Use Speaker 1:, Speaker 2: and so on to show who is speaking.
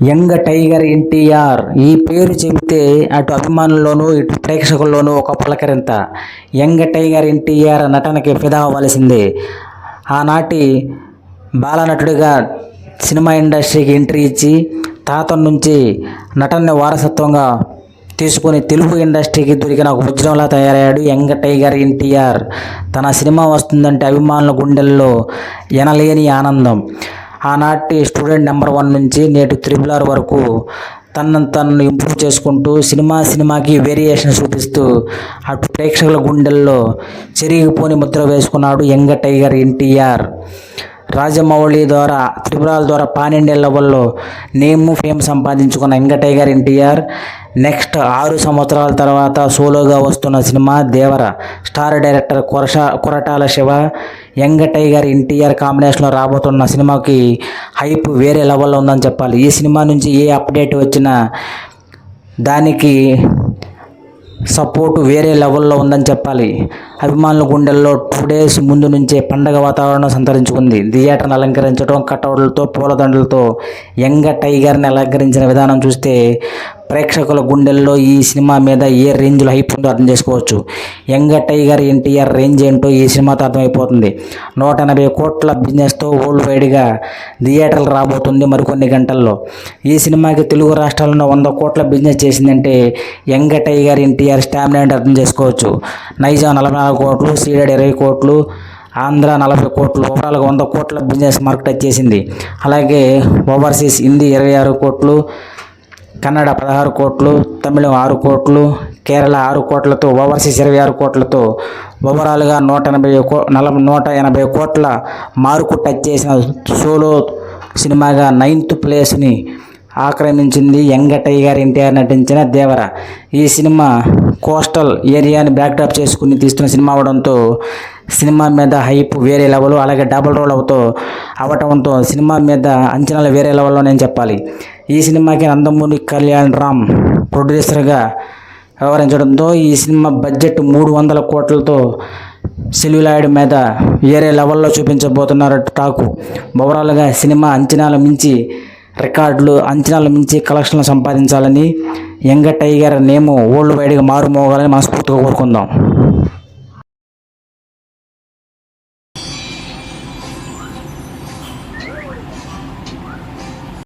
Speaker 1: Young tiger NTR ఈ పేరు చెబితే అటు అభిమానుల్లోనూ ఇటు ప్రేక్షకుల్లోనూ ఒక పులకరింత. యంగ్ టైగర్ ఎన్టీఆర్ నటనకి ఫిదా అవ్వాల్సిందే. ఆనాటి బాలనటుడిగా సినిమా ఇండస్ట్రీకి ఎంట్రీ ఇచ్చి తాత నుంచి నటనని వారసత్వంగా తీసుకుని తెలుగు ఇండస్ట్రీకి దొరికిన ఒక వజ్రంలా తయారయ్యాడు యంగ్ టైగర్ ఎన్టీఆర్. తన సినిమా వస్తుందంటే అభిమానుల గుండెల్లో ఎనలేని ఆనందం. ఆనాటి స్టూడెంట్ నెంబర్ 1 నుంచి నేటి RRR వరకు తనను ఇంప్రూవ్ చేసుకుంటూ సినిమాకి వేరియేషన్ చూపిస్తూ అటు ప్రేక్షకుల గుండెల్లో చెరిగిపోని ముద్ర వేసుకున్నాడు యంగ్ టైగర్ ఎన్టీఆర్. రాజమౌళి ద్వారా RRR ద్వారా పాన్ ఇండియా లెవెల్లో నేమ్ ఫేమ్ సంపాదించుకున్న యంగ్ టైగర్ ఎన్టీఆర్ నెక్స్ట్ 6 సంవత్సరాల తర్వాత సోలోగా వస్తున్న cinema Devara. Star director Koratala Siva young tiger NTR కాంబినేషన్లో రాబోతున్న సినిమాకి హైప్ వేరే లెవెల్లో ఉందని చెప్పాలి. ఈ సినిమా నుంచి ఏ అప్డేట్ వచ్చినా దానికి సపోర్టు వేరే లెవెల్లో ఉందని చెప్పాలి. అభిమానుల గుండెల్లో 2 days ముందు నుంచే పండగ వాతావరణం సంతరించుకుంది. థియేటర్ని అలంకరించడం, కటౌట్లతో పూలదండలతో యంగ్ టైగర్ని అలంకరించిన విధానం చూస్తే ప్రేక్షకుల గుండెల్లో ఈ సినిమా మీద ఏ రేంజ్లో హైప్ ఉందో అర్థం చేసుకోవచ్చు. యంగ్ టైగర్ ఎన్టీఆర్ రేంజ్ ఏంటో ఈ సినిమాతో అర్థమైపోతుంది. 180 కోట్ల బిజినెస్తో వరల్డ్ వైడ్గా థియేటర్లు రాబోతుంది మరికొన్ని గంటల్లో. ఈ సినిమాకి తెలుగు రాష్ట్రాల్లో 100 కోట్ల బిజినెస్ చేసిందంటే యంగ్ టైగర్ ఎన్టీఆర్ స్టామినా అంటే అర్థం చేసుకోవచ్చు. నైజాం 44 కోట్లు, సీడెడ్ 20 కోట్లు, ఆంధ్ర 40 కోట్లు, ఓవరాల్గా 100 కోట్ల బిజినెస్ మార్కెట్ వచ్చేసింది. అలాగే ఓవర్సీస్ హిందీ 26 కోట్లు, కన్నడ 16 కోట్లు, తమిళం 6 కోట్లు, కేరళ 6 కోట్లతో ఓవర్సీస్ 26 కోట్లతో ఓవరాల్గా 180 కోట్ల మార్కు టచ్ చేసిన సోలో సినిమాగా 9th ప్లేస్ని ఆక్రమించింది యంగ్ టైగర్ ఎన్టీఆర్ నటించిన దేవర. ఈ సినిమా కోస్టల్ ఏరియాని బ్యాక్డ్రాప్ చేసుకుని తీస్తున్న సినిమా అవడంతో సినిమా మీద హైప్ వేరే లెవెల్, అలాగే డబుల్ రోల్ అవటంతో సినిమా మీద అంచనాలు వేరే లెవెల్లో నేను చెప్పాలి. ఈ సినిమాకి నందమూరి కళ్యాణ్ రామ్ ప్రొడ్యూసర్గా వ్యవహరించడంతో ఈ సినిమా బడ్జెట్ 300 కోట్లతో సెల్యులాయిడ్ మీద వేరే లెవెల్లో చూపించబోతున్నారు టాకు. ఓవరాల్గా సినిమా అంచనాలు మించి కలెక్షన్లు సంపాదించాలని, యంగ్ టైగర్ నేము వరల్డ్ వైడ్గా మారుమోగాలని మనస్ఫూర్తిగా కోరుకుందాం.